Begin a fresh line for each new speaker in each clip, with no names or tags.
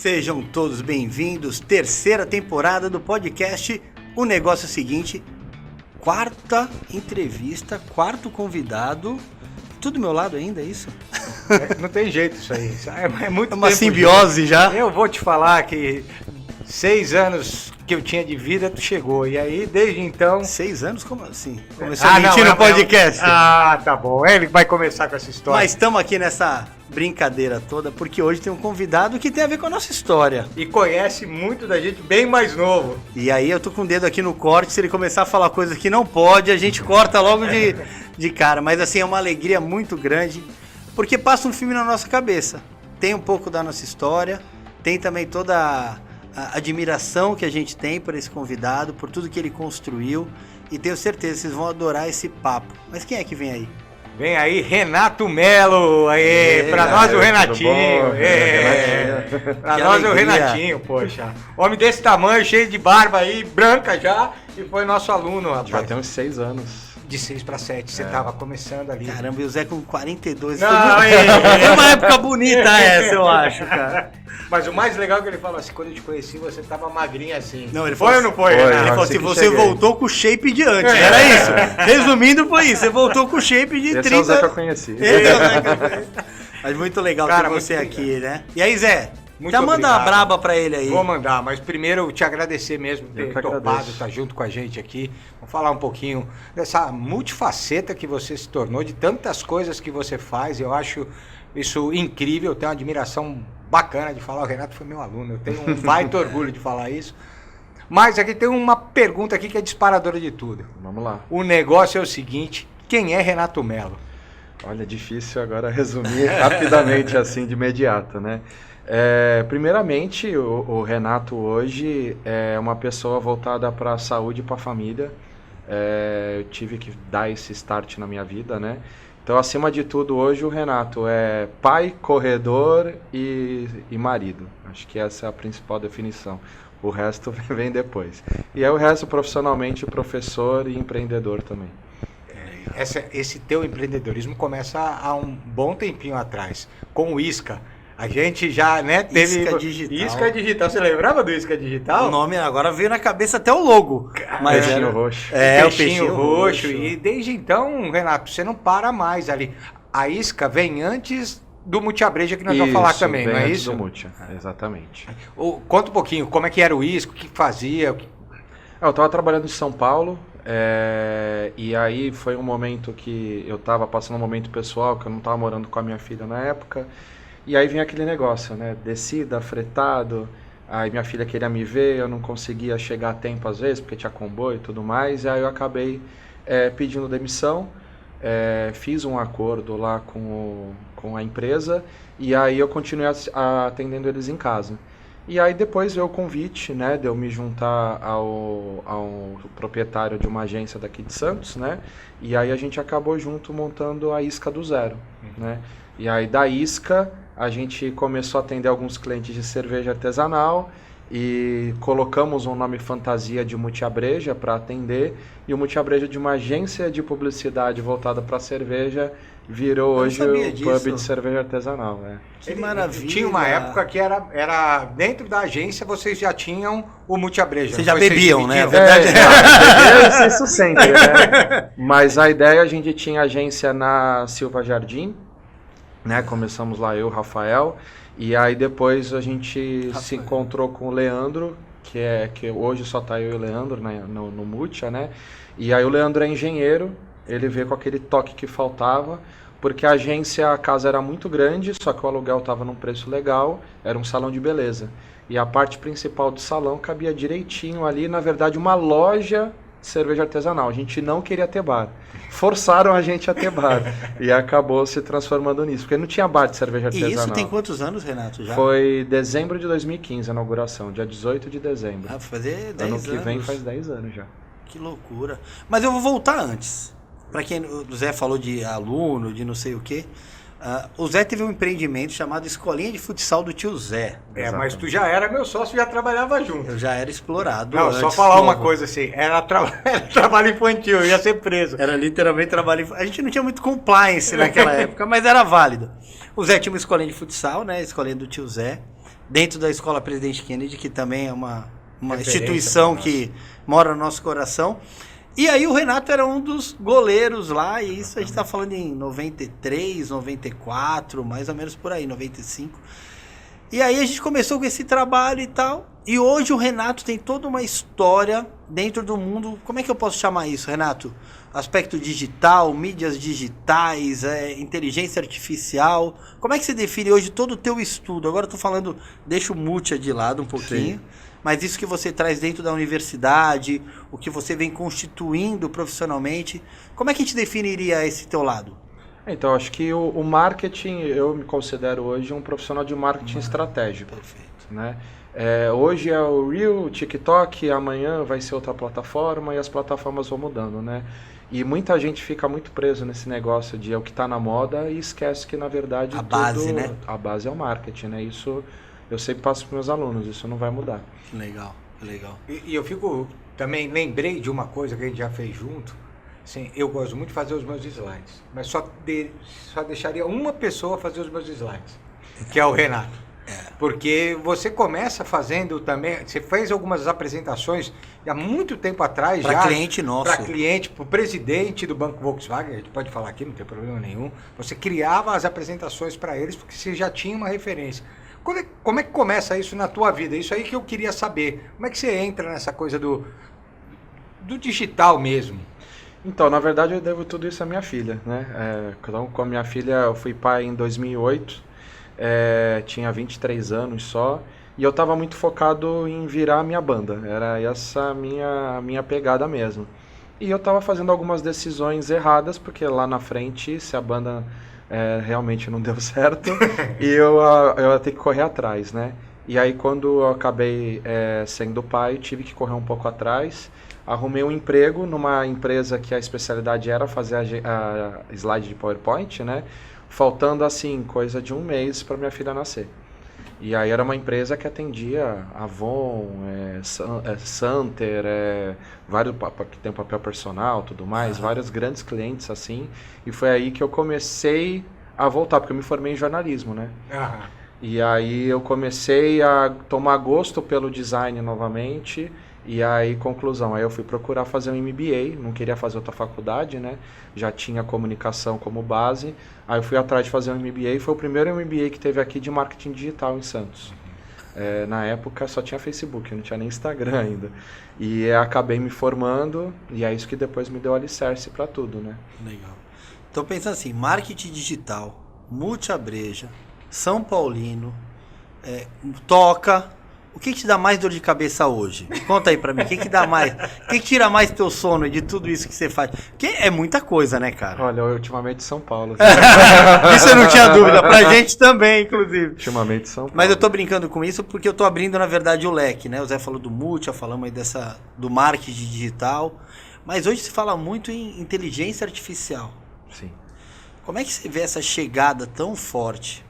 Sejam todos bem-vindos, terceira temporada do podcast O Negócio é o Seguinte, quarta entrevista, quarto convidado, tudo do meu lado ainda, é isso?
Não tem jeito isso aí, é muito
uma
tempo
simbiose já.
Eu vou te falar que 6 anos que eu tinha de vida, tu chegou, e aí desde então...
6 anos? Como assim? Começou a mentir no podcast?
Tá bom, ele vai começar com essa história.
Mas estamos aqui nessa brincadeira toda, porque hoje tem um convidado que tem a ver com a nossa história.
E conhece muito da gente bem mais novo.
E aí eu tô com o dedo aqui no corte, se ele começar a falar coisas que não pode, a gente corta logo de cara. Mas assim, é uma alegria muito grande, porque passa um filme na nossa cabeça. Tem um pouco da nossa história, tem também toda a admiração que a gente tem por esse convidado, por tudo que ele construiu, e tenho certeza que vocês vão adorar esse papo. Mas quem é que vem aí?
Vem aí Renato Melo, pra nós o Renatinho, pra nós o Renatinho, poxa. Homem desse tamanho, cheio de barba aí, branca já, e foi nosso aluno, rapaz.
Já tem uns 6 anos.
De 6 para 7, você tava começando ali.
Caramba, e o Zé com 42.
Não,
foi uma época bonita essa, eu acho, cara.
Mas o mais legal é que ele falou assim, quando eu te conheci, você tava magrinho assim.
Não, ele
foi ou não foi?
Ele falou assim, você voltou com o shape de antes, era isso. Resumindo, foi isso, você voltou com o shape de 30.
Esse é o Zé que eu conheci.
Mas muito legal
cara,
ter você aqui, né? E aí, Zé?
Muito
já manda
obrigado.
uma braba pra ele aí.
Vou mandar, mas primeiro eu te agradecer mesmo por ter topado, estar junto com a gente aqui. Vamos falar um pouquinho dessa multifaceta que você se tornou, de tantas coisas que você faz. Eu acho isso incrível, eu tenho uma admiração bacana de falar. O Renato foi meu aluno, eu tenho um baita orgulho de falar isso. Mas aqui tem uma pergunta aqui que é disparadora de tudo.
Vamos lá.
O negócio é o seguinte, quem é Renato Melo?
Olha, difícil agora resumir rapidamente assim de imediato, né? Primeiramente, o Renato hoje é uma pessoa voltada para a saúde e para a família. Eu tive que dar esse start na minha vida, né? Então, acima de tudo, hoje o Renato é pai, corredor e marido. Acho que essa é a principal definição. O resto vem depois. E aí o resto, profissionalmente, professor e empreendedor também.
Esse teu empreendedorismo começa há um bom tempinho atrás, com o Isca. A gente já, né, teve...
Isca Digital.
Isca Digital. Você lembrava do Isca Digital?
O nome agora veio na cabeça até o logo.
Mas peixinho roxo.
O peixinho roxo. E desde então, Renato, você não para mais ali. A Isca vem antes do Multiabreja, que nós vamos falar também, não é isso?
Do Multi, exatamente.
Conta um pouquinho, como é que era o Isca, o que fazia?
Eu estava trabalhando em São Paulo, e aí foi um momento que eu estava passando um momento pessoal, que eu não estava morando com a minha filha na época. E aí vinha aquele negócio, né? Descida, fretado, aí minha filha queria me ver, eu não conseguia chegar a tempo às vezes, porque tinha comboio e tudo mais, e aí eu acabei pedindo demissão, fiz um acordo lá com a empresa, e aí eu continuei atendendo eles em casa. E aí depois veio o convite, né, de eu me juntar ao proprietário de uma agência daqui de Santos, né? E aí a gente acabou junto montando a Isca do zero, né? E aí da Isca a gente começou a atender alguns clientes de cerveja artesanal e colocamos um nome fantasia de Multiabreja para atender, e o Multiabreja, de uma agência de publicidade voltada para cerveja, virou hoje o pub de cerveja artesanal.
Que maravilha!
Tinha uma época que era dentro da agência, vocês já tinham o Multiabreja.
Vocês já bebiam, né?
Isso sempre, né? Mas a ideia, a gente tinha agência na Silva Jardim, né? Começamos lá eu, Rafael, e aí depois a gente se encontrou com o Leandro, que hoje só tá eu e o Leandro, né, no Multia, né? E aí o Leandro é engenheiro, ele veio com aquele toque que faltava, porque a agência, a casa era muito grande, só que o aluguel estava num preço legal, era um salão de beleza. E a parte principal do salão cabia direitinho ali, na verdade, uma loja de cerveja artesanal. A gente não queria ter bar. Forçaram a gente a ter bar. E acabou se transformando nisso, porque não tinha bar de cerveja artesanal.
E isso tem quantos anos, Renato, já?
Foi dezembro de 2015 a inauguração, dia 18 de dezembro.
Vai fazer 10 anos.
Ano que vem faz 10 anos já.
Que loucura. Mas eu vou voltar antes. Para quem o Zé falou de aluno, de não sei o quê. O Zé teve um empreendimento chamado Escolinha de Futsal do Tio Zé.
Mas tu já era meu sócio, já trabalhava junto.
Eu já era explorado.
Não, só falar uma coisa assim, era trabalho infantil, eu ia ser preso.
Era literalmente trabalho infantil. A gente não tinha muito compliance naquela época, mas era válido. O Zé tinha uma escolinha de futsal, né? A escolinha do Tio Zé. dentro da Escola Presidente Kennedy, que também é uma instituição que mora no nosso coração. E aí o Renato era um dos goleiros lá, e isso a gente está falando em 93, 94, mais ou menos por aí, 95. E aí a gente começou com esse trabalho e tal, e hoje o Renato tem toda uma história dentro do mundo, como é que eu posso chamar isso, Renato? Aspecto digital, mídias digitais, inteligência artificial, como é que você define hoje todo o teu estudo? Agora eu tô falando, deixa o Múcia de lado um pouquinho. Sim. Mas isso que você traz dentro da universidade, o que você vem constituindo profissionalmente, como é que a gente definiria esse teu lado?
Então, acho que o marketing, eu me considero hoje um profissional de marketing estratégico.
Perfeito.
Né? Hoje é o Reel, o TikTok, amanhã vai ser outra plataforma e as plataformas vão mudando, né? E muita gente fica muito preso nesse negócio de é o que está na moda e esquece que, na verdade,
base, né?
A base é o marketing, né? Isso eu sempre passo para meus alunos, isso não vai mudar.
Legal, legal.
E eu fico, também lembrei de uma coisa que a gente já fez junto. Assim, eu gosto muito de fazer os meus slides, mas só deixaria uma pessoa fazer os meus slides, que é o Renato. Porque você começa fazendo também, você fez algumas apresentações há muito tempo atrás já.
Para cliente nosso.
Para cliente, para o presidente do Banco Volkswagen, a gente pode falar aqui, não tem problema nenhum. Você criava as apresentações para eles porque você já tinha uma referência. Como é que começa isso na tua vida? Isso aí que eu queria saber. Como é que você entra nessa coisa do digital mesmo?
Então, na verdade, eu devo tudo isso à minha filha, né? Então, com a minha filha, eu fui pai em 2008, tinha 23 anos só, e eu estava muito focado em virar a minha banda. Era essa a minha pegada mesmo. E eu estava fazendo algumas decisões erradas, porque lá na frente, se a banda realmente não deu certo, e eu ia ter que correr atrás, né? E aí, quando eu acabei sendo pai, tive que correr um pouco atrás. Arrumei um emprego numa empresa que a especialidade era fazer a slide de PowerPoint, né? Faltando, assim, coisa de um mês para minha filha nascer. E aí era uma empresa que atendia Avon, Santer, vários que tem papel personal, tudo mais, vários grandes clientes, assim. E foi aí que eu comecei a voltar, porque eu me formei em jornalismo, né? E aí eu comecei a tomar gosto pelo design novamente. E aí, conclusão, aí eu fui procurar fazer um MBA, não queria fazer outra faculdade, né? Já tinha comunicação como base. Aí eu fui atrás de fazer um MBA, foi o primeiro MBA que teve aqui de marketing digital em Santos. Na época só tinha Facebook, não tinha nem Instagram ainda. E acabei me formando, e é isso que depois me deu alicerce para tudo, né?
Legal. Então pensa assim, marketing digital, multiabreja, São Paulino, toca... O que te dá mais dor de cabeça hoje? Conta aí pra mim, o que dá mais? O que tira mais teu sono de tudo isso que você faz? Porque é muita coisa, né, cara?
Olha, ultimamente São Paulo.
Isso eu não tinha dúvida, pra gente também, inclusive.
Ultimamente São Paulo.
Mas eu tô brincando com isso porque eu tô abrindo, na verdade, o leque, né? O Zé falou do Múcia, falamos aí do marketing digital. Mas hoje se fala muito em inteligência artificial.
Sim.
Como é que você vê essa chegada tão forte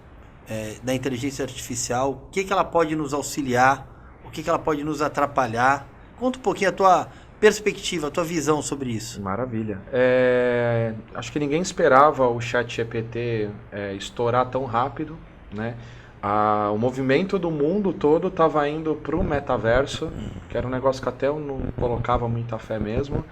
da inteligência artificial? O que ela pode nos auxiliar? O que ela pode nos atrapalhar? Conta um pouquinho a tua perspectiva, a tua visão sobre isso.
Maravilha. Acho que ninguém esperava o ChatGPT estourar tão rápido, né? O movimento do mundo todo estava indo para o metaverso, que era um negócio que até eu não colocava muita fé mesmo.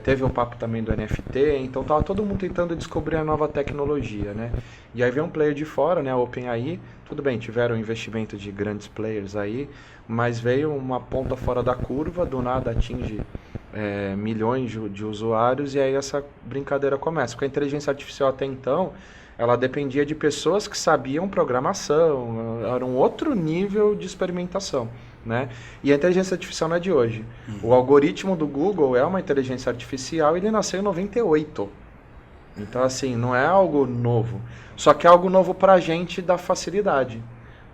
Teve um papo também do NFT, então estava todo mundo tentando descobrir a nova tecnologia, né? E aí veio um player de fora, né, a OpenAI. Tudo bem, tiveram investimento de grandes players aí, mas veio uma ponta fora da curva, do nada atinge milhões de usuários, e aí essa brincadeira começa. Porque a inteligência artificial até então... ela dependia de pessoas que sabiam programação, era um outro nível de experimentação, né? E a inteligência artificial não é de hoje. O algoritmo do Google é uma inteligência artificial e ele nasceu em 98. Então, assim, não é algo novo. Só que é algo novo para a gente da facilidade.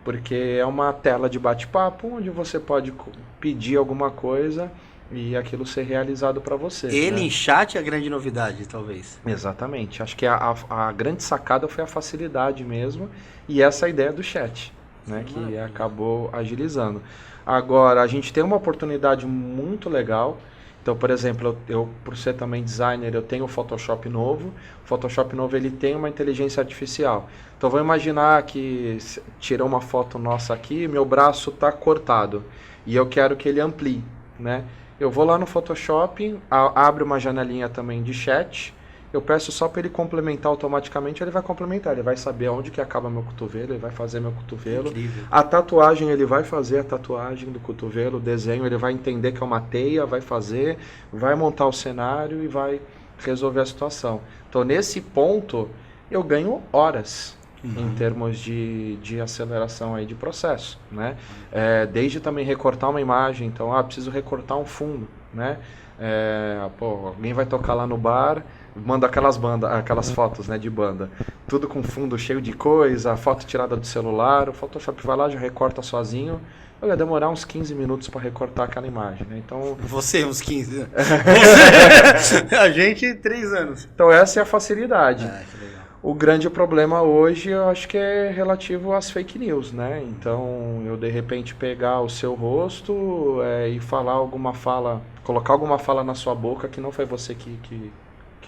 Porque é uma tela de bate-papo onde você pode pedir alguma coisa e aquilo ser realizado para você.
Ele em chat é a grande novidade, talvez.
Exatamente. Acho que a grande sacada foi a facilidade mesmo e essa ideia do chat, né, que acabou agilizando. Agora, a gente tem uma oportunidade muito legal Então, por exemplo, eu por ser também designer, eu tenho o Photoshop novo. O Photoshop novo ele tem uma inteligência artificial. Então, vou imaginar que tirou uma foto nossa aqui, meu braço está cortado e eu quero que ele amplie, né? Eu vou lá no Photoshop, abro uma janelinha também de chat. Eu peço só para ele complementar automaticamente, ele vai complementar, ele vai saber onde que acaba meu cotovelo, ele vai fazer meu cotovelo.
Incrível.
A tatuagem, ele vai fazer a tatuagem do cotovelo, o desenho, ele vai entender que é uma teia, vai fazer, vai montar o cenário e vai resolver a situação. Então, nesse ponto, eu ganho horas em termos de aceleração aí de processo, né? Desde também recortar uma imagem, então, preciso recortar um fundo, né? Alguém vai tocar lá no bar, manda aquelas fotos, né, de banda, tudo com fundo cheio de coisa, foto tirada do celular, o Photoshop vai lá, já recorta sozinho. Eu ia demorar uns 15 minutos para recortar aquela imagem, né? Então,
você uns 15, né? A gente 3 anos.
Então essa é a facilidade.
Que legal.
O grande problema hoje, eu acho que é relativo às fake news, né? Então, eu de repente pegar o seu rosto e falar colocar alguma fala na sua boca que não foi você que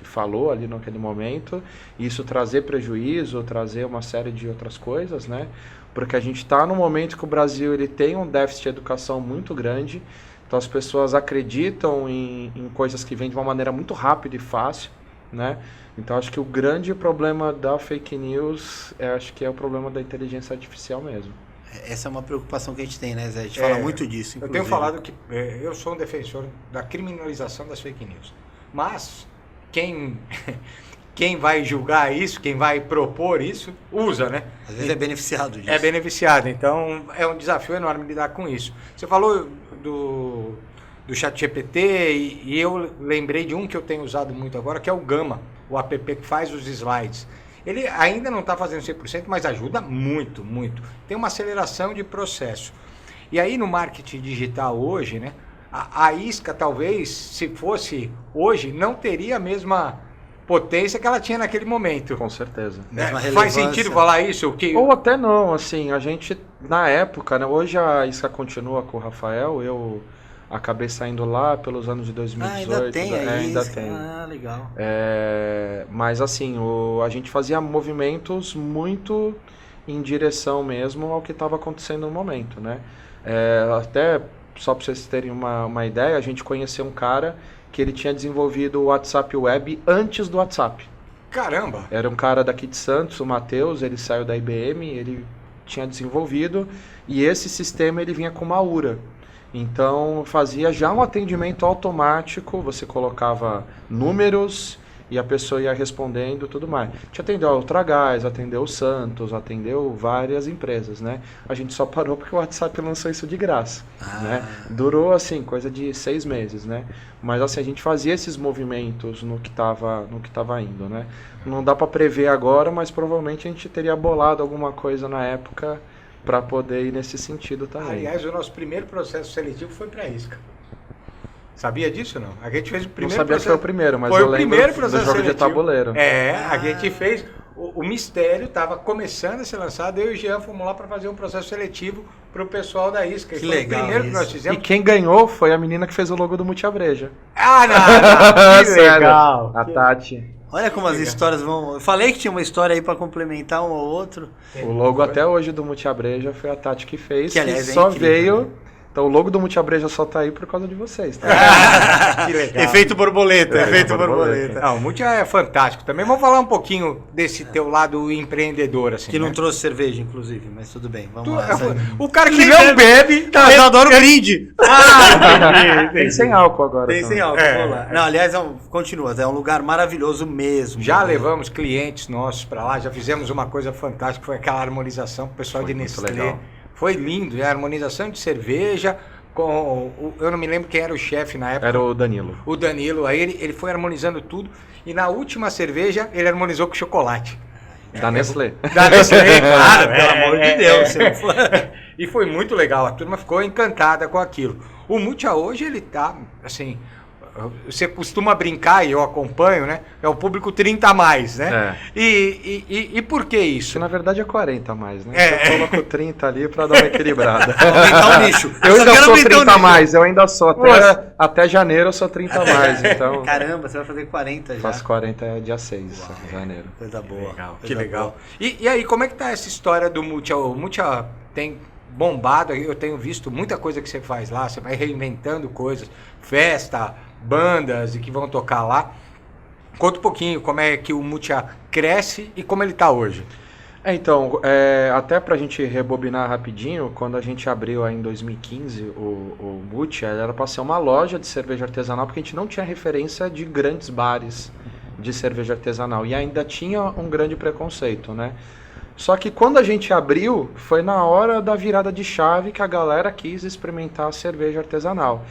falou ali naquele momento, e isso trazer prejuízo, trazer uma série de outras coisas, né? Porque a gente está num momento que o Brasil ele tem um déficit de educação muito grande, então as pessoas acreditam em coisas que vêm de uma maneira muito rápida e fácil, né? Então acho que o grande problema da fake news acho que é o problema da inteligência artificial mesmo.
Essa é uma preocupação que a gente tem, né, Zé? A gente fala muito disso, inclusive.
Eu tenho falado que eu sou um defensor da criminalização das fake news. Mas quem vai julgar isso, quem vai propor isso, usa, né?
Às vezes é beneficiado disso.
É beneficiado. Então é um desafio enorme lidar com isso. Você falou do ChatGPT e eu lembrei de um que eu tenho usado muito agora, que é o Gama, o app que faz os slides. Ele ainda não está fazendo 100%, mas ajuda muito, muito. Tem uma aceleração de processo. E aí no marketing digital hoje, né, a isca talvez, se fosse hoje, não teria a mesma potência que ela tinha naquele momento.
Com certeza.
Faz sentido falar isso?
Ou até não, assim, a gente, na época, né, hoje a isca continua com o Rafael, eu acabei saindo lá pelos anos de 2018.
Ainda tem
ainda tem.
Legal.
Mas assim, a gente fazia movimentos muito em direção mesmo ao que estava acontecendo no momento, né? Até, só para vocês terem uma ideia, a gente conheceu um cara que ele tinha desenvolvido o WhatsApp Web antes do WhatsApp.
Caramba!
Era um cara daqui de Santos, o Matheus, ele saiu da IBM, ele tinha desenvolvido, e esse sistema ele vinha com uma URA. Então fazia já um atendimento automático, você colocava números e a pessoa ia respondendo tudo mais. Te atendeu a Ultragás, atendeu o Santos, atendeu várias empresas, né? A gente só parou porque o WhatsApp lançou isso de graça, né? Durou assim, coisa de 6 meses, né? Mas assim, a gente fazia esses movimentos no que tava indo, né? Não dá para prever agora, mas provavelmente a gente teria bolado alguma coisa na época para poder ir nesse sentido também.
Aliás, o nosso primeiro processo seletivo foi para isca. Sabia disso não? A gente fez o primeiro.
Não sabia que foi o primeiro, mas
foi
eu lembro do jogo
seletivo.
De tabuleiro.
A gente fez. O mistério estava começando a ser lançado, eu e o Jean fomos lá para fazer um processo seletivo para o pessoal da isca.
Que
foi
legal.
O primeiro
isso.
que nós fizemos.
E quem ganhou foi a menina que fez o logo do Multiabreja.
Não, que legal.
A Tati.
Olha como as histórias vão... Eu falei que tinha uma história aí para complementar um ou outro.
O logo até hoje do Multiabreja foi a Tati que fez,
que aliás,
só
incrível,
veio...
né?
Então o logo do Multiabreja só tá aí por causa de vocês, tá?
Que legal.
Efeito borboleta, efeito borboleta.
Não, o Multi é fantástico. Também vamos falar um pouquinho desse teu lado empreendedor, assim.
Que não
né?
trouxe cerveja, inclusive, mas tudo bem. Vamos lá.
O cara que não bebe...
Eu adoro brinde.
Tem sem álcool agora.
Tem
também.
sem álcool, vamos lá. Não, aliás, continua. É um lugar maravilhoso mesmo.
Já levamos clientes nossos para lá, já fizemos uma coisa fantástica, foi aquela harmonização com o pessoal de Nestlé. Legal. Foi lindo, a harmonização de cerveja eu não me lembro quem era o chefe na época.
Era o Danilo.
O Danilo, aí ele foi harmonizando tudo e na última cerveja ele harmonizou com chocolate.
Da Nestlé.
Da Nestlé, claro,
pelo amor de Deus.
E foi muito legal, a turma ficou encantada com aquilo. O Multi hoje ele tá, assim, você costuma brincar, e eu acompanho, né? É o público 30 a mais, né? E por que isso?
Que na verdade é 40 a mais, né? Eu coloco 30 ali pra dar uma equilibrada.
Aumentar o nicho.
Eu ainda sou 30 a mais, eu ainda sou. Até janeiro eu sou 30 a mais, então...
Caramba, você vai fazer 40 já.
Faço 40 dia 6 de janeiro.
Coisa boa.
Legal, que legal. E aí, como é que tá essa história do Mutia? O Mutia tem bombado, eu tenho visto muita coisa que você faz lá, você vai reinventando coisas, festa, bandas e que vão tocar lá. Conta um pouquinho como é que o Mutia cresce e como ele está hoje.
Então, até pra gente rebobinar rapidinho, quando a gente abriu aí em 2015 o Mutia, era para ser uma loja de cerveja artesanal, porque a gente não tinha referência de grandes bares de cerveja artesanal e ainda tinha um grande preconceito, né? Só que quando a gente abriu, foi na hora da virada de chave que a galera quis experimentar a cerveja artesanal.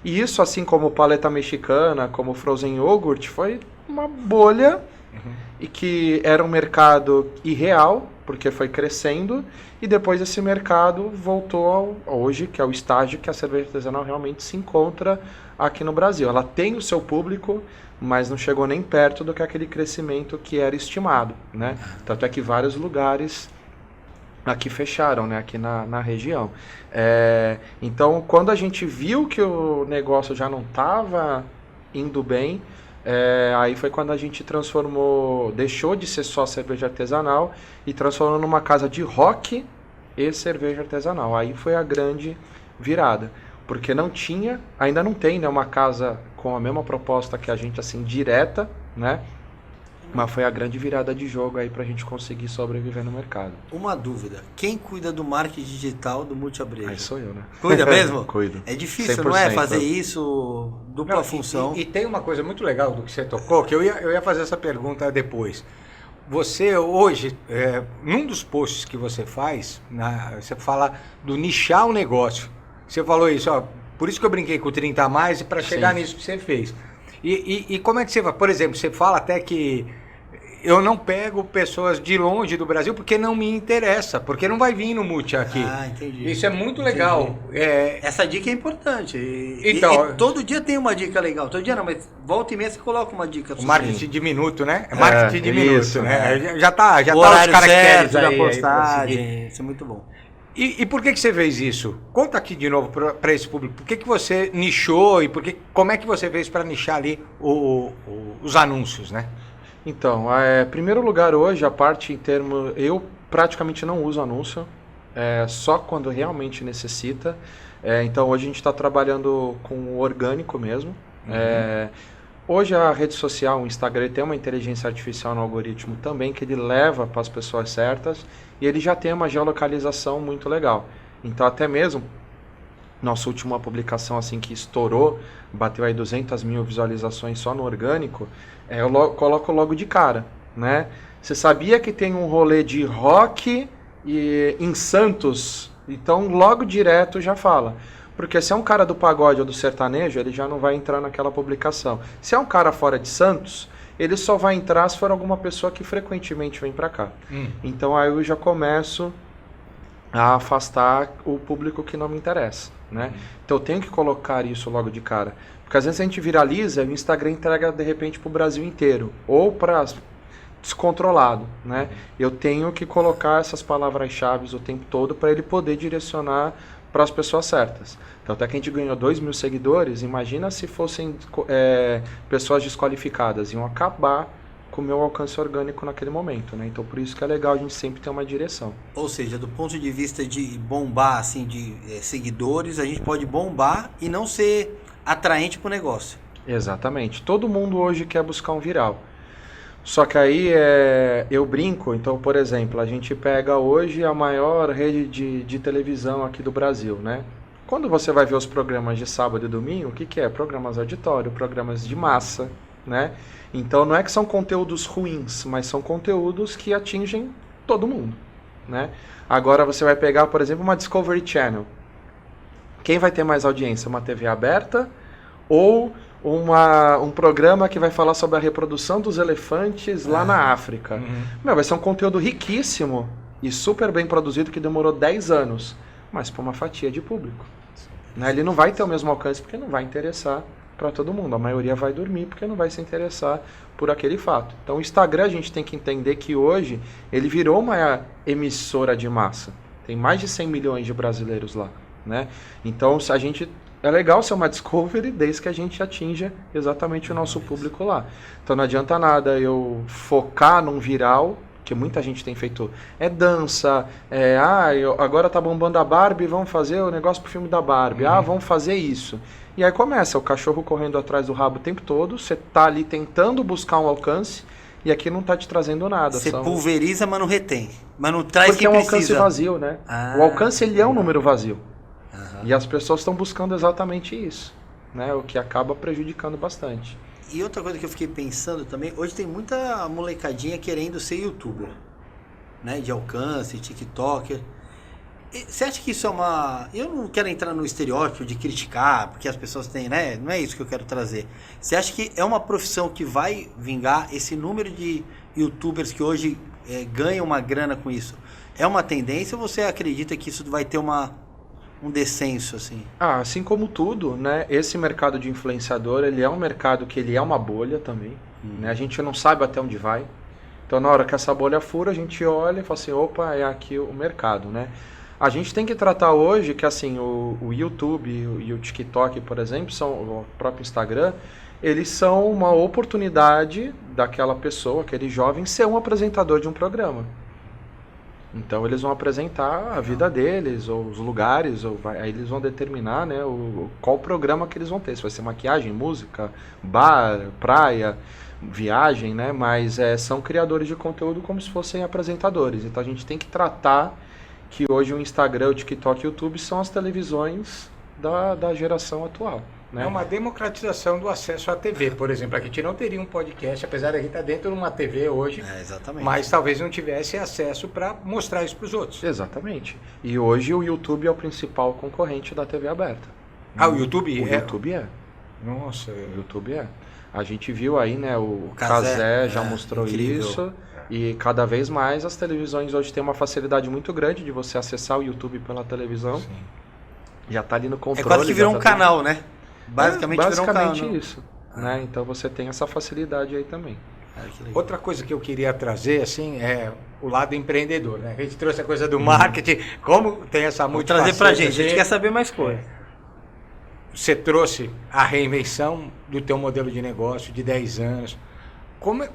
E isso, assim como paleta mexicana, como frozen yogurt, foi uma bolha e que era um mercado irreal, porque foi crescendo, e depois esse mercado voltou hoje, que é o estágio que a cerveja artesanal realmente se encontra aqui no Brasil. Ela tem o seu público, mas não chegou nem perto do que aquele crescimento que era estimado, né? Tanto é que vários lugares aqui fecharam, né? Aqui na região. Então, quando a gente viu que o negócio já não estava indo bem, aí foi quando a gente deixou de ser só cerveja artesanal e transformou numa casa de rock e cerveja artesanal. Aí foi a grande virada. Porque ainda não tem, né, uma casa com a mesma proposta que a gente, assim, direta, né? Mas foi a grande virada de jogo aí pra gente conseguir sobreviver no mercado.
Uma dúvida, quem cuida do marketing digital do Mutia Breja?
Aí sou eu, né?
Cuida mesmo?
Cuido.
É difícil, não é? Fazer isso, dupla função.
E tem uma coisa muito legal do que você tocou, que eu ia fazer essa pergunta depois. Você hoje, num dos posts que você faz, você fala do nichar o negócio. Você falou isso, ó, por isso que eu brinquei com o 30 a mais e para chegar nisso que você fez. E como é que você vai? Por exemplo, você fala até que eu não pego pessoas de longe do Brasil porque não me interessa, porque não vai vir no Mutia aqui.
Ah, entendi.
Isso é muito legal.
Essa dica é importante.
Então,
e todo dia tem uma dica legal. Todo dia não, mas volta e meia você coloca uma dica.
O marketing de minuto, né? Marketing de minuto,
isso,
né? Já tá
o horário
os caracteres
certo da
aí,
postagem. Isso é muito bom.
E por que você fez isso? Conta aqui de novo para esse público. Por que você nichou e como é que você fez para nichar ali os anúncios, né?
Então, primeiro lugar hoje, a parte em termos... Eu praticamente não uso anúncio, só quando realmente necessita. Então, hoje a gente está trabalhando com o orgânico mesmo. Hoje a rede social, o Instagram, tem uma inteligência artificial no algoritmo também, que ele leva para as pessoas certas e ele já tem uma geolocalização muito legal. Então, até mesmo, nossa última publicação assim que estourou, bateu aí 200 mil visualizações só no orgânico, eu coloco logo de cara, né? Você sabia que tem um rolê de rock em Santos? Então, logo direto já fala. Porque se é um cara do pagode ou do sertanejo, ele já não vai entrar naquela publicação. Se é um cara fora de Santos, ele só vai entrar se for alguma pessoa que frequentemente vem para cá. Então aí eu já começo a afastar o público que não me interessa, né? Então eu tenho que colocar isso logo de cara. Porque às vezes a gente viraliza e o Instagram entrega de repente para o Brasil inteiro. Ou para descontrolado, né? Eu tenho que colocar essas palavras-chave o tempo todo para ele poder direcionar para as pessoas certas. Então, até que a gente ganhou 2.000 seguidores, imagina se fossem pessoas desqualificadas, iam acabar com o meu alcance orgânico naquele momento, né? Então, por isso que é legal a gente sempre ter uma direção.
Ou seja, do ponto de vista de bombar, assim, de seguidores, a gente pode bombar e não ser atraente para o negócio.
Exatamente. Todo mundo hoje quer buscar um viral. Só que aí eu brinco, então, por exemplo, a gente pega hoje a maior rede de televisão aqui do Brasil, né? Quando você vai ver os programas de sábado e domingo, o que é? Programas auditório, programas de massa, né? Então não é que são conteúdos ruins, mas são conteúdos que atingem todo mundo, né? Agora você vai pegar, por exemplo, uma Discovery Channel. Quem vai ter mais audiência? Uma TV aberta ou um programa que vai falar sobre a reprodução dos elefantes lá na África? Vai ser um conteúdo riquíssimo e super bem produzido que demorou 10 anos, mas para uma fatia de público. Né? Ele não vai ter o mesmo alcance porque não vai interessar para todo mundo. A maioria vai dormir porque não vai se interessar por aquele fato. Então o Instagram a gente tem que entender que hoje ele virou uma emissora de massa. Tem mais de 100 milhões de brasileiros lá, né? Então a gente... É legal ser uma Discovery desde que a gente atinja exatamente o nosso público lá. Então não adianta nada eu focar num viral, que muita gente tem feito, dança, agora tá bombando a Barbie, vamos fazer o negócio pro filme da Barbie, vamos fazer isso. E aí começa o cachorro correndo atrás do rabo o tempo todo, você tá ali tentando buscar um alcance, e aqui não tá te trazendo nada.
Você pulveriza, mas não retém. Mas não traz
porque
quem
é um
precisa.
alcance vazio, né? O alcance, ele é um número vazio. E as pessoas estão buscando exatamente isso, né? O que acaba prejudicando bastante.
E outra coisa que eu fiquei pensando também, hoje tem muita molecadinha querendo ser youtuber, né? De alcance, tiktoker. Você acha que isso é uma... Eu não quero entrar no estereótipo de criticar, porque as pessoas têm, né? Não é isso que eu quero trazer. Você acha que é uma profissão que vai vingar esse número de youtubers que hoje ganham uma grana com isso? É uma tendência ou você acredita que isso vai ter um descenso, assim?
Assim como tudo, né? Esse mercado de influenciador, ele é um mercado que ele é uma bolha também, né? A gente não sabe até onde vai. Então, na hora que essa bolha fura, a gente olha e fala assim, opa, é aqui o mercado, né? A gente tem que tratar hoje que, assim, o YouTube e o TikTok, por exemplo, o próprio Instagram, eles são uma oportunidade daquela pessoa, aquele jovem, ser um apresentador de um programa. Então eles vão apresentar a vida deles, ou os lugares, aí eles vão determinar, né, qual programa que eles vão ter. Se vai ser maquiagem, música, bar, praia, viagem, né? Mas são criadores de conteúdo como se fossem apresentadores. Então a gente tem que tratar que hoje o Instagram, o TikTok e o YouTube são as televisões da geração atual. Né?
É uma democratização do acesso à TV, por exemplo. A gente não teria um podcast, apesar de a gente estar dentro de uma TV hoje,
exatamente.
Mas talvez não tivesse acesso para mostrar isso para os outros.
Exatamente. E hoje o YouTube é o principal concorrente da TV aberta.
O YouTube
O YouTube é.
Nossa.
O YouTube é. A gente viu aí, né, o
Cazé
Cazé já mostrou
incrível.
isso. E cada vez mais as televisões hoje têm uma facilidade muito grande de você acessar o YouTube pela televisão.
Sim.
Já está ali no controle.
É quase que virou um canal, né? Basicamente virou um canal.
Isso. Né? Então você tem essa facilidade aí também.
Outra coisa que eu queria trazer, assim, é o lado empreendedor, né? A gente trouxe a coisa do marketing, como tem essa multifaceta.
Trazer pra gente, a gente quer saber mais coisas.
Você trouxe a reinvenção do teu modelo de negócio de 10 anos.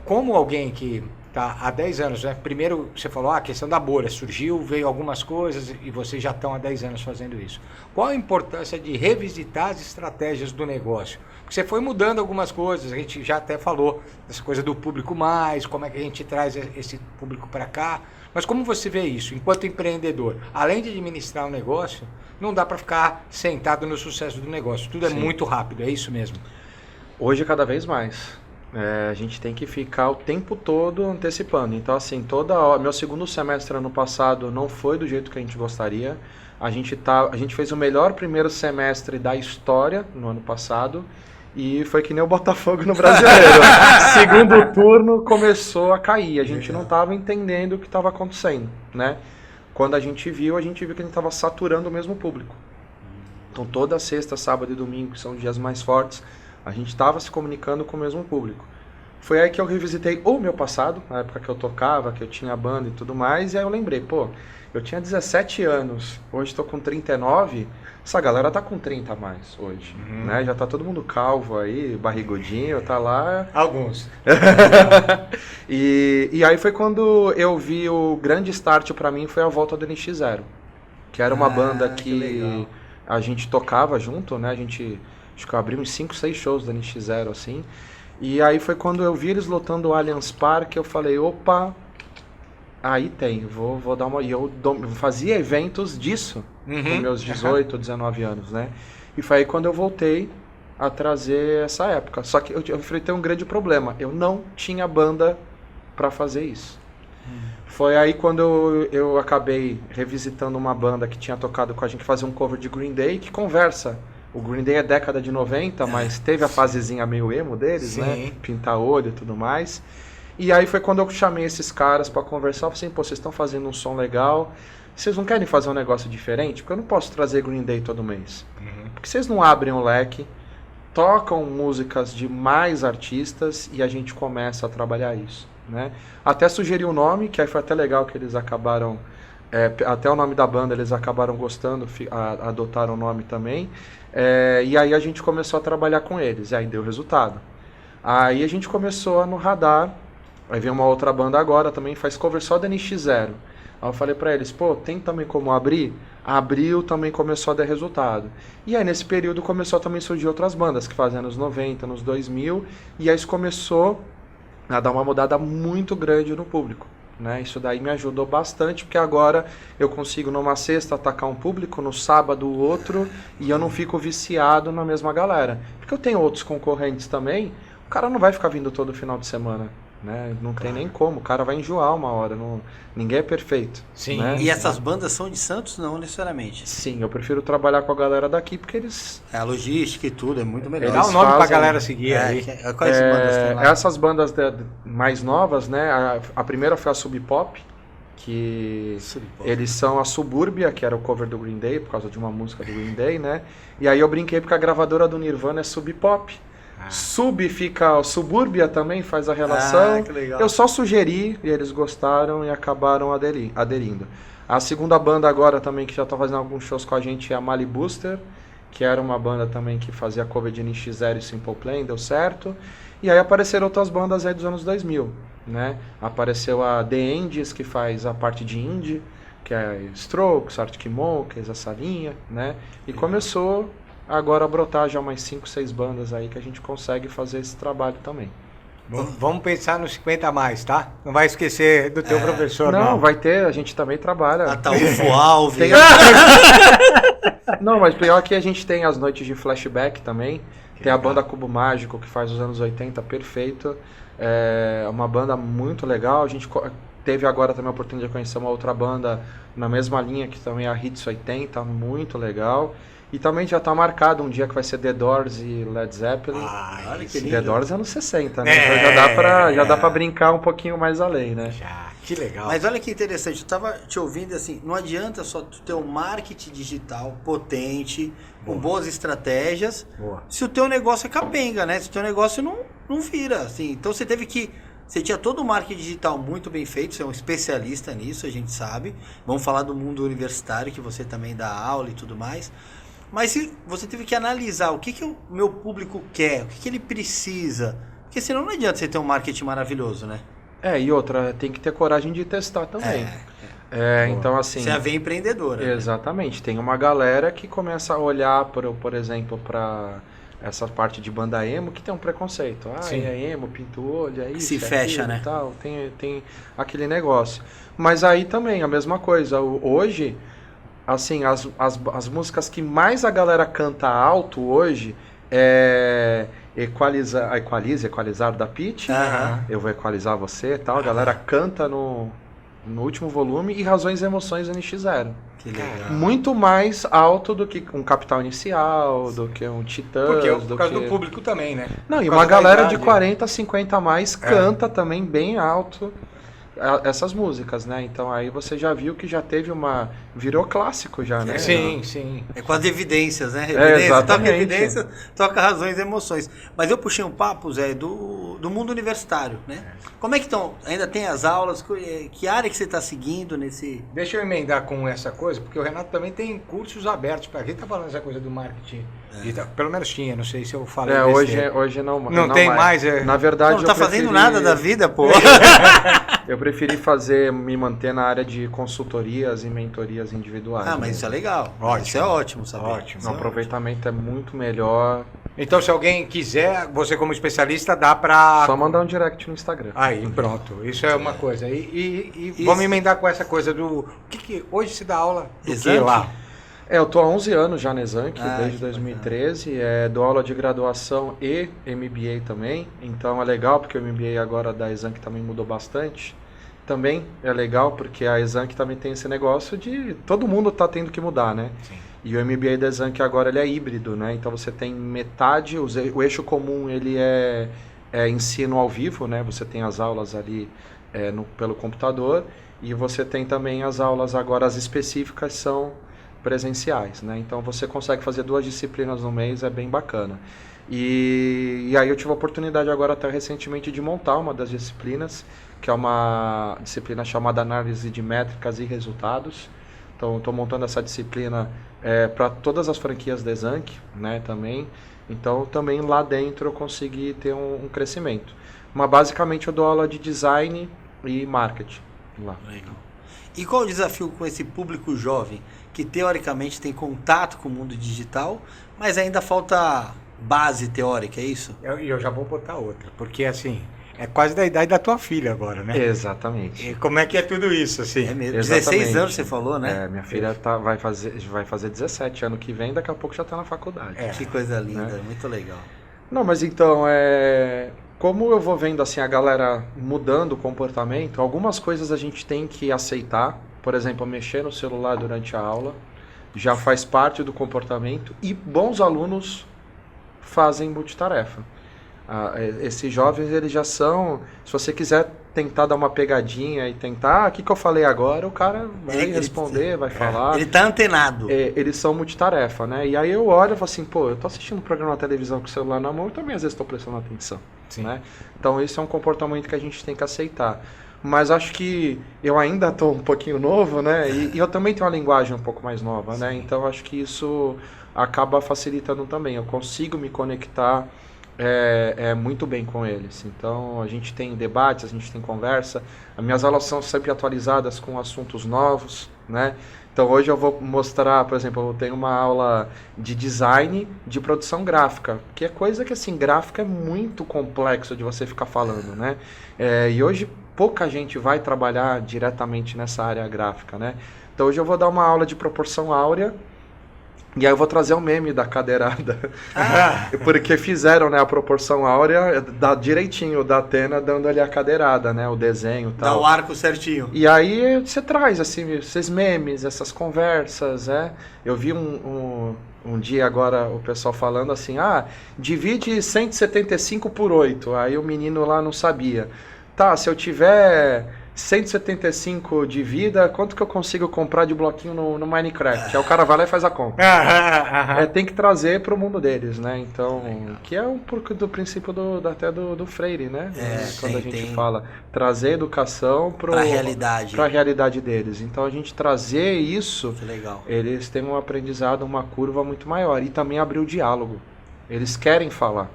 Como alguém que está há 10 anos, né? Primeiro você falou, a questão da bolha surgiu, veio algumas coisas e vocês já estão há 10 anos fazendo isso. Qual a importância de revisitar as estratégias do negócio? Porque você foi mudando algumas coisas, a gente já até falou dessa coisa do público mais, como é que a gente traz esse público para cá. Mas como você vê isso, enquanto empreendedor? Além de administrar o negócio, não dá para ficar sentado no sucesso do negócio. Tudo é muito rápido, é isso mesmo?
Hoje, cada vez mais. A gente tem que ficar o tempo todo antecipando. Então, assim, meu segundo semestre ano passado não foi do jeito que a gente gostaria. A gente fez o melhor primeiro semestre da história no ano passado e foi que nem o Botafogo no Brasileiro. Segundo turno começou a cair. A gente não estava entendendo o que estava acontecendo, né? Quando a gente viu que a gente estava saturando o mesmo público. Então, toda sexta, sábado e domingo, que são os dias mais fortes, a gente estava se comunicando com o mesmo público. Foi aí que eu revisitei o meu passado, na época que eu tocava, que eu tinha banda e tudo mais, e aí eu lembrei, eu tinha 17 anos, hoje estou com 39, essa galera tá com 30 a mais hoje, né? Já tá todo mundo calvo aí, barrigudinho, tá lá...
Alguns.
E aí foi quando eu vi o grande start pra mim, foi a volta do NX0, que era uma banda que a gente tocava junto, né? Acho que eu abri uns 5, 6 shows da NX0, assim. E aí foi quando eu vi eles lotando o Allianz Parque, eu falei, opa, aí tem, vou dar uma... E eu fazia eventos disso, com meus 18, 19 anos, né? E foi aí quando eu voltei a trazer essa época. Só que eu enfrentei um grande problema, eu não tinha banda para fazer isso. Foi aí quando eu acabei revisitando uma banda que tinha tocado com a gente, fazer um cover de Green Day, que conversa. O Green Day é década de 90, mas teve a fasezinha meio emo deles, né? Pintar olho e tudo mais. E aí foi quando eu chamei esses caras pra conversar. Eu falei assim, vocês estão fazendo um som legal. Vocês não querem fazer um negócio diferente? Porque eu não posso trazer Green Day todo mês. Porque vocês não abrem o leque tocam músicas de mais artistas e a gente começa a trabalhar isso, né? Até sugeri o nome, que aí foi até legal que eles acabaram, até o nome da banda eles acabaram gostando, adotaram o nome também, e aí a gente começou a trabalhar com eles, e aí deu resultado. Aí a gente começou no radar, aí veio uma outra banda agora também, faz cover só da NX0. Aí eu falei pra eles, pô, tem também como abrir? Abriu, também começou a dar resultado. E aí nesse período começou a também surgir outras bandas que fazem nos 90, nos 2000, e aí isso começou a dar uma mudada muito grande no público, né? Isso daí me ajudou bastante, porque agora eu consigo numa sexta atacar um público, no sábado outro, e eu não fico viciado na mesma galera. Porque eu tenho outros concorrentes também, o cara não vai ficar vindo todo final de semana, né? Não tem nem como, o cara vai enjoar uma hora, ninguém é perfeito.
Sim.
Né?
E essas bandas são de Santos? Não necessariamente.
Sim, eu prefiro trabalhar com a galera daqui, porque eles...
A logística e tudo é muito melhor.
Dá o nome pra galera seguir aí.
Quais bandas tem lá?
Essas bandas mais novas, né? A primeira foi a Sub Pop, que eles são a Subúrbia, que era o cover do Green Day, por causa de uma música do Green Day, né? E aí eu brinquei porque a gravadora do Nirvana é Sub Pop. Sub fica, Subúrbia também faz a relação.
Que legal.
Eu só sugeri e eles gostaram e acabaram aderindo. A segunda banda agora também que já está fazendo alguns shows com a gente é a Malibuster, que era uma banda também que fazia cover de NX0 e Simple Plan, deu certo. E aí apareceram outras bandas aí dos anos 2000, né? Apareceu a The Endies, que faz a parte de indie, que é Strokes, Arctic Monkeys, essa linha, né? E começou agora a brotar já umas 5, 6 bandas aí que a gente consegue fazer esse trabalho também.
Vamos pensar nos 50 a mais, tá? Não vai esquecer do teu professor, não.
Não, vai ter, a gente também trabalha.
Ataúfo Alves.
Não, mas pior que a gente tem as noites de flashback também. Tem a banda Cubo Mágico, que faz os anos 80, perfeito. É uma banda muito legal. A gente teve agora também a oportunidade de conhecer uma outra banda na mesma linha, que também é a Hits 80, muito legal. E também já tá marcado um dia que vai ser The Doors e Led Zeppelin.
Olha que lindo.
The Doors é anos 60, né? Então já dá pra brincar um pouquinho mais além, né?
Já, que legal.
Mas olha que interessante, eu tava te ouvindo assim, não adianta só tu ter um marketing digital potente, com boas estratégias, se o teu negócio é capenga, né? Se o teu negócio não vira, assim. Então você tinha todo o marketing digital muito bem feito, você é um especialista nisso, a gente sabe. Vamos falar do mundo universitário, que você também dá aula e tudo mais. Mas se você teve que analisar o que o meu público quer, o que ele precisa, porque senão não adianta você ter um marketing maravilhoso, né?
E outra, tem que ter coragem de testar também. Então assim...
Você é a veia empreendedora.
Exatamente. Né? Tem uma galera que começa a olhar, por exemplo, para essa parte de banda emo, que tem um preconceito. É emo, pinta o olho, é isso,
se fecha, né?
E tal. Tem aquele negócio. Mas aí também, a mesma coisa. Hoje... Assim, as músicas que mais a galera canta alto hoje é Equalizar da Pitty, Eu Vou Equalizar Você e tal. A galera canta no último volume e Razões e Emoções NX0.
Que legal.
Muito mais alto do que um Capital Inicial, do que um Titãs.
Por causa do público também, né?
Não, e uma galera de 40, 50 a mais canta também bem alto essas músicas, né? Então aí você já viu que já teve virou clássico já, né?
Sim.
É com as evidências, né?
Exatamente.
Toca evidências, toca razões e emoções. Mas eu puxei um papo, Zé, do mundo universitário, né? Como é que estão? Ainda tem as aulas? Que área que você está seguindo nesse...
Deixa eu emendar com essa coisa, porque o Renato também tem cursos abertos. Pra quem tá falando essa coisa do marketing digital? Pelo menos tinha, não sei se eu falei
hoje não
tem mais.
Na verdade,
não tá fazendo nada da vida, pô.
Eu preferi me manter na área de consultorias e mentorias individuais.
Mas isso é legal. Isso é ótimo, sabe?
Ótimo.
O aproveitamento é muito melhor.
Então, se alguém quiser, você como especialista, dá pra...
Só mandar um direct no Instagram.
Aí, pronto. Isso é uma coisa. E vamos emendar com essa coisa do... O que hoje se dá aula do que lá?
Eu tô há 11 anos já na Exanc, desde 2013. Dou aula de graduação e MBA também. Então é legal, porque o MBA agora da Exanc também mudou bastante. Também é legal, porque a Exanc também tem esse negócio de... Todo mundo tá tendo que mudar, né? Sim. E o MBA da Exanc agora ele é híbrido, né? Então você tem metade... O eixo comum ele é ensino ao vivo, né? Você tem as aulas ali pelo computador. E você tem também as aulas agora, as específicas são presenciais, né? Então você consegue fazer 2 disciplinas no mês, é bem bacana. E aí eu tive a oportunidade agora até recentemente de montar uma das disciplinas, que é uma disciplina chamada Análise de Métricas e Resultados. Então estou montando essa disciplina para todas as franquias da Exanc, né, também. Então também lá dentro eu consegui ter um crescimento. Mas basicamente eu dou aula de design e marketing lá.
Legal. E qual o desafio com esse público jovem, que teoricamente tem contato com o mundo digital, mas ainda falta base teórica, é isso?
Eu já vou botar outra, porque assim, é quase da idade da tua filha agora, né?
Exatamente.
E como é que é tudo isso, assim?
É mesmo.
Exatamente.
16 anos você falou, né?
Minha filha vai fazer 17 ano que vem, daqui a pouco já está na faculdade.
Que coisa linda,
Né?
muito legal.
Não, mas então, como eu vou vendo assim a galera mudando o comportamento, algumas coisas a gente tem que aceitar. Por exemplo, mexer no celular durante a aula já faz parte do comportamento e bons alunos fazem multitarefa. Esses jovens, eles já são, se você quiser tentar dar uma pegadinha e tentar, o que eu falei agora, o cara vai responder, vai falar.
Ele tá antenado.
Eles são multitarefa, né? E aí eu olho e falo assim, pô, eu tô assistindo um programa na televisão com o celular na mão, eu também às vezes estou prestando atenção.
Sim.
Né? Então esse é um comportamento que a gente tem que aceitar. Mas acho que eu ainda estou um pouquinho novo, né? E eu também tenho uma linguagem um pouco mais nova, né? Então acho que isso acaba facilitando também. Eu consigo me conectar muito bem com eles. Então a gente tem debates, a gente tem conversa. As minhas aulas são sempre atualizadas com assuntos novos, né? Então hoje eu vou mostrar, por exemplo, eu tenho uma aula de design de produção gráfica, que é coisa que assim, gráfica é muito complexo de você ficar falando, né? E hoje pouca gente vai trabalhar diretamente nessa área gráfica, né? Então hoje eu vou dar uma aula de proporção áurea. E aí eu vou trazer o meme da cadeirada. Porque fizeram, né, a proporção áurea direitinho da Atena, dando ali a cadeirada, né, o desenho e tal.
Dá o arco certinho.
E aí você traz, assim, esses memes, essas conversas, né? Eu vi um dia agora o pessoal falando assim, divide 175 por 8. Aí o menino lá não sabia. Tá, se eu tiver 175 de vida, quanto que eu consigo comprar de bloquinho no Minecraft? Aí o cara vai lá e faz a conta. Tem que trazer para o mundo deles, né? Então, que é um pouco do princípio até do Freire, né? Quando a gente fala, trazer educação para a realidade deles. Então, a gente trazer isso,
que legal.
Eles têm um aprendizado, uma curva muito maior. E também abrir o diálogo. Eles querem falar,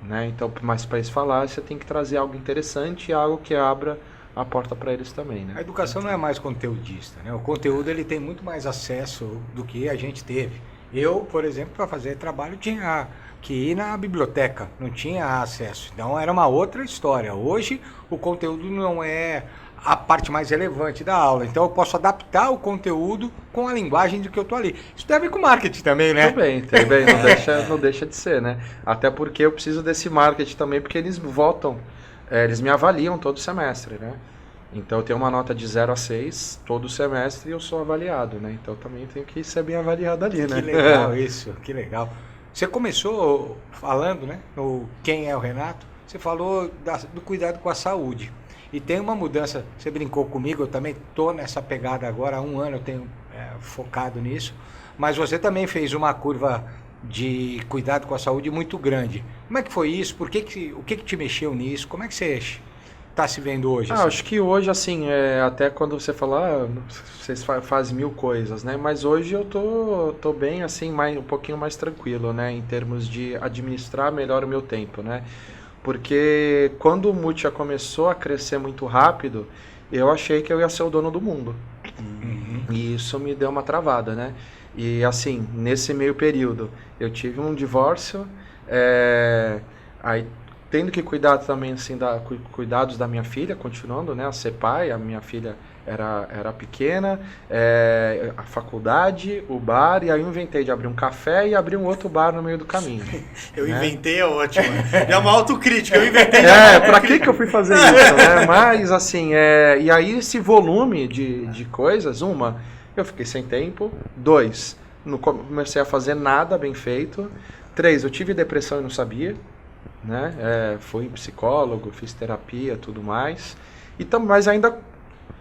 né? Então, mas para eles falar, você tem que trazer algo interessante e algo que abra a porta para eles também, né?
A educação não é mais conteudista, né? O conteúdo ele tem muito mais acesso do que a gente teve. Eu, por exemplo, para fazer trabalho tinha que ir na biblioteca, não tinha acesso. Então era uma outra história. Hoje o conteúdo não é a parte mais relevante da aula. Então eu posso adaptar o conteúdo com a linguagem do que eu tô ali. Isso tem a ver com marketing também, né?
Também, não deixa de ser, né? Até porque eu preciso desse marketing também, porque eles votam. Eles me avaliam todo semestre, né? Então eu tenho uma nota de 0 a 6 todo semestre e eu sou avaliado, né? Então eu também tenho que ser bem avaliado ali, né?
Que legal isso, que legal. Você começou falando, né? No Quem é o Renato? Você falou do cuidado com a saúde. E tem uma mudança, você brincou comigo, eu também estou nessa pegada agora, há um ano eu tenho focado nisso. Mas você também fez uma curva de cuidado com a saúde muito grande. Como é que foi isso? O que te mexeu nisso? Como é que você está se vendo hoje? Assim?
Acho que hoje, assim, até quando você fala, vocês fazem 1000 coisas, né? Mas hoje eu tô bem, assim, um pouquinho mais tranquilo, né? Em termos de administrar melhor o meu tempo, né? Porque quando o Mutia começou a crescer muito rápido, eu achei que eu ia ser o dono do mundo.
Uhum.
E isso me deu uma travada, né? E assim, nesse meio período, eu tive um divórcio, aí tendo que cuidar também, assim, cuidados da minha filha, continuando, né, a ser pai, a minha filha era pequena, a faculdade, o bar, e aí eu inventei de abrir um café e abrir um outro bar no meio do caminho.
Eu inventei, é ótimo. É uma autocrítica, eu inventei.
Pra que eu fui fazer isso, né? Mas, assim, e aí esse volume de coisas, eu fiquei sem tempo. 2, não comecei a fazer nada bem feito. 3, eu tive depressão e não sabia, né? Fui psicólogo, fiz terapia, tudo mais. Mas ainda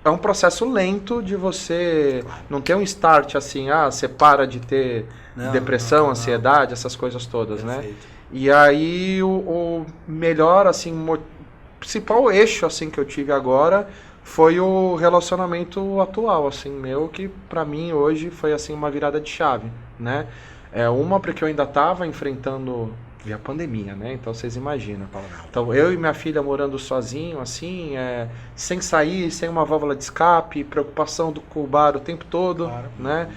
é um processo lento de você não ter um start assim, você para de ter depressão, ansiedade, essas coisas todas, né? E aí o melhor, assim, principal eixo assim que eu tive agora foi o relacionamento atual, assim, meu, que pra mim hoje foi assim uma virada de chave, né? Porque eu ainda estava enfrentando a pandemia, né? Então vocês imaginam. Então eu e minha filha morando sozinho, assim, sem sair, sem uma válvula de escape, preocupação com o bar o tempo todo, né?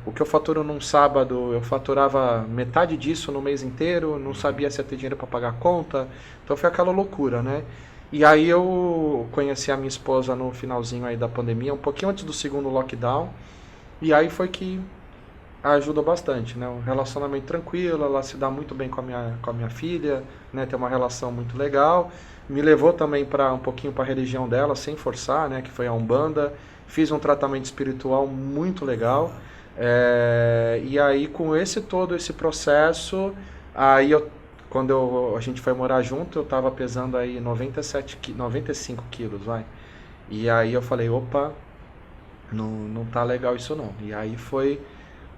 O que eu faturo num sábado, eu faturava metade disso no mês inteiro, não sabia se ia ter dinheiro para pagar a conta, então foi aquela loucura, né? E aí eu conheci a minha esposa no finalzinho aí da pandemia, um pouquinho antes do segundo lockdown, e aí foi que ajuda bastante, né? Um relacionamento tranquilo, ela se dá muito bem com a minha filha, né? Tem uma relação muito legal. Me levou também um pouquinho para a religião dela, sem forçar, né? Que foi a Umbanda. Fiz um tratamento espiritual muito legal. E aí, com todo esse processo, aí quando a gente foi morar junto, eu estava pesando aí 95 quilos, vai. E aí eu falei, opa, não tá legal isso não. E aí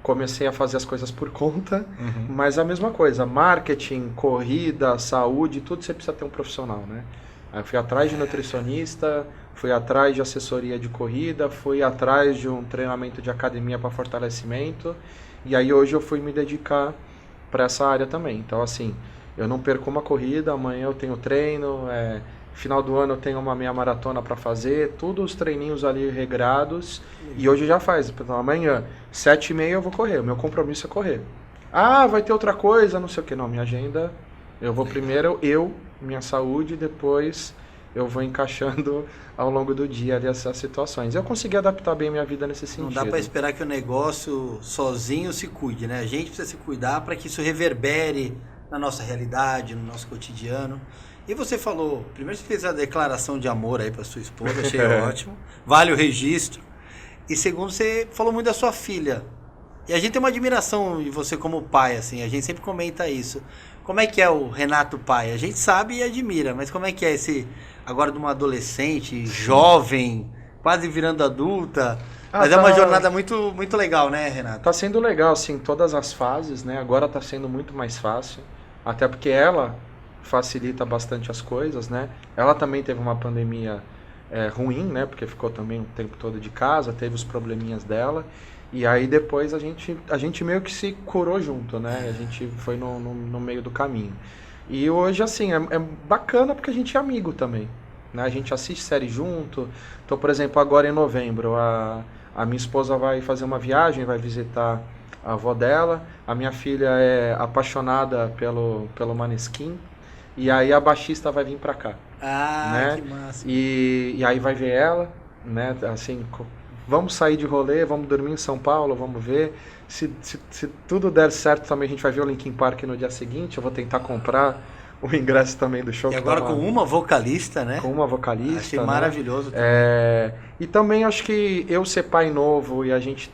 comecei a fazer as coisas por conta, mas a mesma coisa, marketing, corrida, saúde, tudo você precisa ter um profissional, né? Aí eu fui atrás de nutricionista, fui atrás de assessoria de corrida, fui atrás de um treinamento de academia para fortalecimento, e aí hoje eu fui me dedicar para essa área também. Então assim, eu não perco uma corrida, amanhã eu tenho treino, final do ano eu tenho uma meia maratona para fazer, todos os treininhos ali regrados, e hoje já faz, amanhã, 7h30 eu vou correr, o meu compromisso é correr. Vai ter outra coisa, não sei o que, não, minha agenda, eu vou primeiro, minha saúde, depois eu vou encaixando ao longo do dia ali essas situações. Eu consegui adaptar bem minha vida nesse sentido.
Não dá para esperar que o negócio sozinho se cuide, né? A gente precisa se cuidar para que isso reverbere na nossa realidade, no nosso cotidiano. E você falou, primeiro você fez a declaração de amor aí para sua esposa, achei ótimo, vale o registro. E segundo, você falou muito da sua filha. E a gente tem uma admiração de você como pai, assim, a gente sempre comenta isso. Como é que é o Renato pai? A gente sabe e admira, mas como é que é esse, agora de uma adolescente, jovem, quase virando adulta? Mas é uma jornada muito, muito legal, né, Renato?
Tá sendo legal, assim, todas as fases, né? Agora tá sendo muito mais fácil, até porque ela facilita bastante as coisas, né? Ela também teve uma pandemia ruim, né? Porque ficou também o tempo todo de casa, teve os probleminhas dela. E aí depois a gente meio que se curou junto, né? A gente foi no meio do caminho. E hoje, assim, é bacana porque a gente é amigo também, né? A gente assiste série junto. Então, por exemplo, agora em novembro, a minha esposa vai fazer uma viagem, vai visitar a avó dela. A minha filha é apaixonada pelo Maneskin. E aí a baixista vai vir pra cá. Né?
Que massa.
E aí vai ver ela, né? Assim, vamos sair de rolê, vamos dormir em São Paulo, vamos ver. Se tudo der certo também, a gente vai ver o Linkin Park no dia seguinte. Eu vou tentar comprar o ingresso também do show.
E agora com uma vocalista, né?
Com uma vocalista.
Achei
né?
maravilhoso também.
E também acho que eu ser pai novo e a gente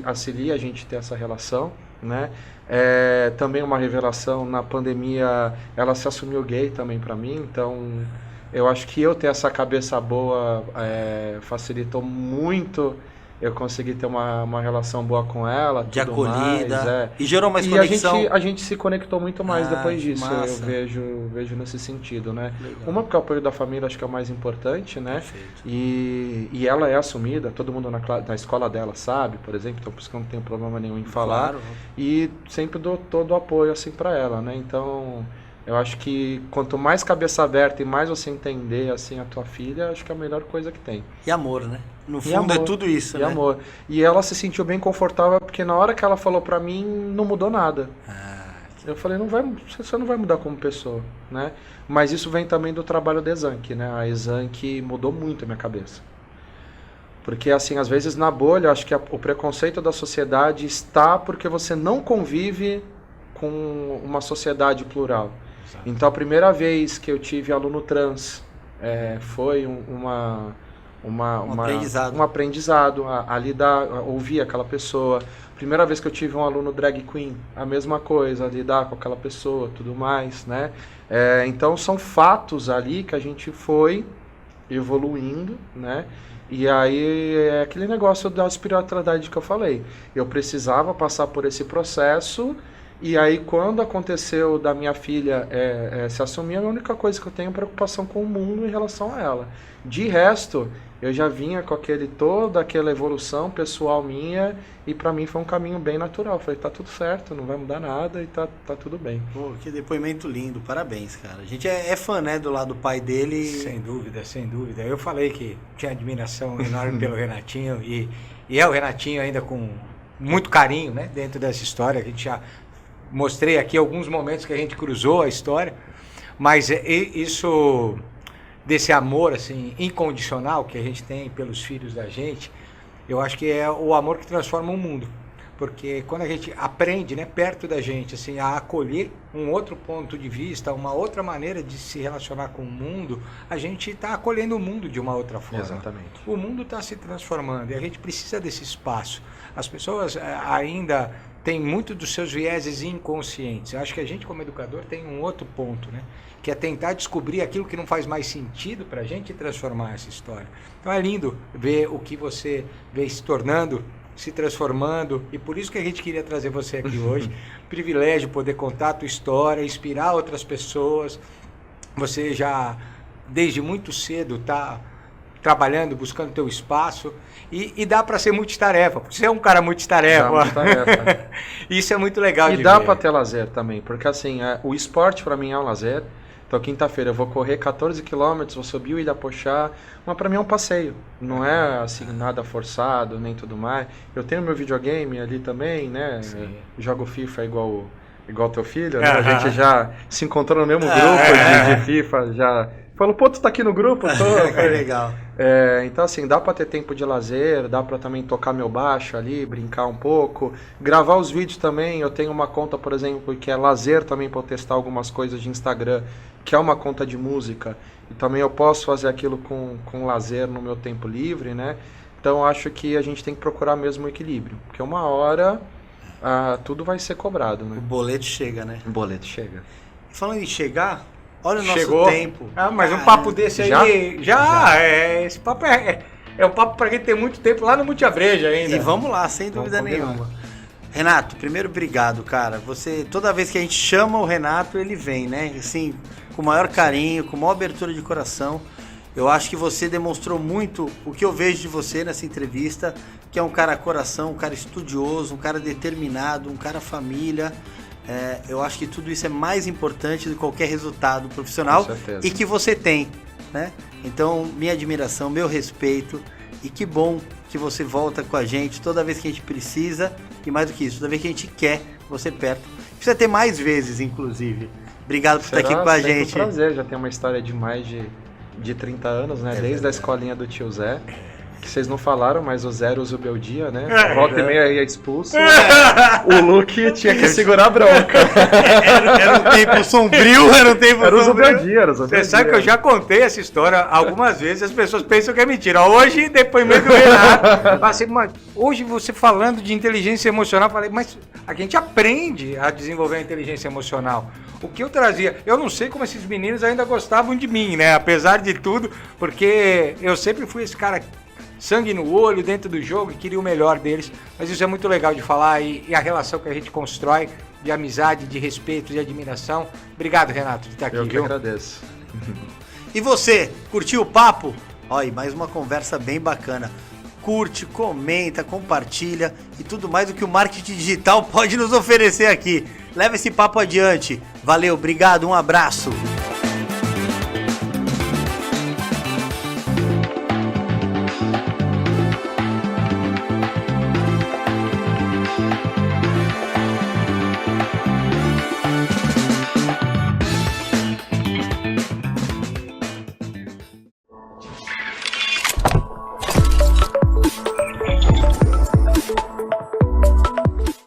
auxilia a gente ter essa relação, né? Também uma revelação, na pandemia ela se assumiu gay também pra mim, então eu acho que eu ter essa cabeça boa facilitou muito eu consegui ter uma relação boa com ela,
de
tudo
acolhida,
mais,
e gerou mais conexão.
A gente se conectou muito mais depois disso,
massa.
eu vejo nesse sentido, né?
Legal.
Uma, porque o apoio da família acho que é o mais importante, né?
Perfeito.
E ela é assumida, todo mundo na escola dela sabe, por exemplo, então por isso que eu não tenho problema nenhum em falar.
Claro.
E sempre dou todo o apoio assim para ela, né? Então, eu acho que quanto mais cabeça aberta e mais você entender assim a tua filha, acho que é a melhor coisa que tem.
E amor, né? No fundo é tudo isso,
e
né?
amor. E ela se sentiu bem confortável porque na hora que ela falou pra mim, não mudou nada. Eu falei, você não vai mudar como pessoa, né? Mas isso vem também do trabalho da Exanc, né? A Exanc mudou muito a minha cabeça. Porque, assim, às vezes na bolha, acho que o preconceito da sociedade está porque você não convive com uma sociedade plural. Exato. Então, a primeira vez que eu tive aluno trans foi um aprendizado a lidar, a ouvir aquela pessoa. Primeira vez que eu tive um aluno drag queen, a mesma coisa, lidar com aquela pessoa, tudo mais, né? Então são fatos ali que a gente foi evoluindo, né? E aí é aquele negócio da espiritualidade que eu falei. Eu precisava passar por esse processo, e aí quando aconteceu da minha filha se assumir, a única coisa que eu tenho é preocupação com o mundo em relação a ela. De resto, eu já vinha com toda aquela evolução pessoal minha, e pra mim foi um caminho bem natural. Eu falei, tá tudo certo, não vai mudar nada e tá tudo bem.
Pô, que depoimento lindo, parabéns, cara. A gente é fã, né, do lado do pai dele.
Sem dúvida, sem dúvida. Eu falei que tinha admiração enorme pelo Renatinho, e é o Renatinho ainda com muito carinho, né, dentro dessa história. A gente já mostrei aqui alguns momentos que a gente cruzou a história, mas isso... desse amor assim incondicional que a gente tem pelos filhos da gente, eu acho que é o amor que transforma o mundo, porque quando a gente aprende, né, perto da gente, assim, a acolher um outro ponto de vista, uma outra maneira de se relacionar com o mundo, a gente está acolhendo o mundo de uma outra forma.
Exatamente.
O mundo está se transformando e a gente precisa desse espaço. As pessoas ainda têm muito dos seus vieses inconscientes. Eu acho que a gente, como educador, tem um outro ponto, né? Que é tentar descobrir aquilo que não faz mais sentido para a gente transformar essa história. Então é lindo ver o que você vê se tornando, se transformando, e por isso que a gente queria trazer você aqui hoje. Privilégio poder contar a tua história, inspirar outras pessoas. Você já, desde muito cedo, está trabalhando, buscando teu espaço, e dá para ser multitarefa, porque você é um cara multitarefa.
Multitarefa.
Isso é muito legal de ver.
E dá para ter lazer também, porque assim, o esporte para mim é um lazer. Então, quinta-feira eu vou correr 14 km, vou subir o Ilhapochá, mas para mim é um passeio. Não é assim, nada forçado, nem tudo mais. Eu tenho meu videogame ali também, né? Jogo FIFA igual teu filho, né? A gente já se encontrou no mesmo grupo de FIFA, já... Falou, pô, tu tá aqui no grupo?
Que legal.
Então, assim, dá pra ter tempo de lazer, dá pra também tocar meu baixo ali, brincar um pouco, gravar os vídeos também. Eu tenho uma conta, por exemplo, que é lazer também pra eu testar algumas coisas de Instagram, que é uma conta de música. E também eu posso fazer aquilo com lazer no meu tempo livre, né? Então, acho que a gente tem que procurar mesmo o equilíbrio, porque uma hora tudo vai ser cobrado, né?
O boleto chega, né?
O boleto chega.
E falando em chegar... Olha o nosso
Chegou.
tempo.
Mas um papo desse aí... Já. Esse papo é um papo pra quem tem muito tempo lá no Multiabreja ainda.
E vamos lá, sem dúvida nenhuma. Renato, primeiro, obrigado, cara. Você, toda vez que a gente chama o Renato, ele vem, né? Assim, com o maior carinho, com a maior abertura de coração. Eu acho que você demonstrou muito o que eu vejo de você nessa entrevista, que é um cara coração, um cara estudioso, um cara determinado, um cara família... eu acho que tudo isso é mais importante do que qualquer resultado profissional e que você tem, né? Então, minha admiração, meu respeito, e que bom que você volta com a gente toda vez que a gente precisa, e mais do que isso, toda vez que a gente quer você perto. Precisa ter mais vezes, inclusive. Obrigado por estar aqui com a gente.
É um prazer, já tem uma história de mais de 30 anos, né? Desde a escolinha do tio Zé. Que vocês não falaram, mas o Zero usa o Beldia, né? Volta e meia ia expulso. O Luke tinha que segurar a bronca.
Era um tempo sombrio, era um tempo
sombrio.
Era
o
Você sabe que eu já contei essa história algumas vezes, as pessoas pensam que é mentira. Hoje, depoimento do Renato, assim, mas hoje você falando de inteligência emocional, eu falei, mas a gente aprende a desenvolver a inteligência emocional. O que eu trazia, eu não sei como esses meninos ainda gostavam de mim, né? Apesar de tudo, porque eu sempre fui esse cara... sangue no olho dentro do jogo e queria o melhor deles, mas isso é muito legal de falar e a relação que a gente constrói de amizade, de respeito, de admiração. Obrigado, Renato, de estar aqui.
Eu que agradeço.
E você, curtiu o papo? Olha, mais uma conversa bem bacana. Curte, comenta, compartilha e tudo mais o que o marketing digital pode nos oferecer aqui. Leva esse papo adiante. Valeu, obrigado, um abraço.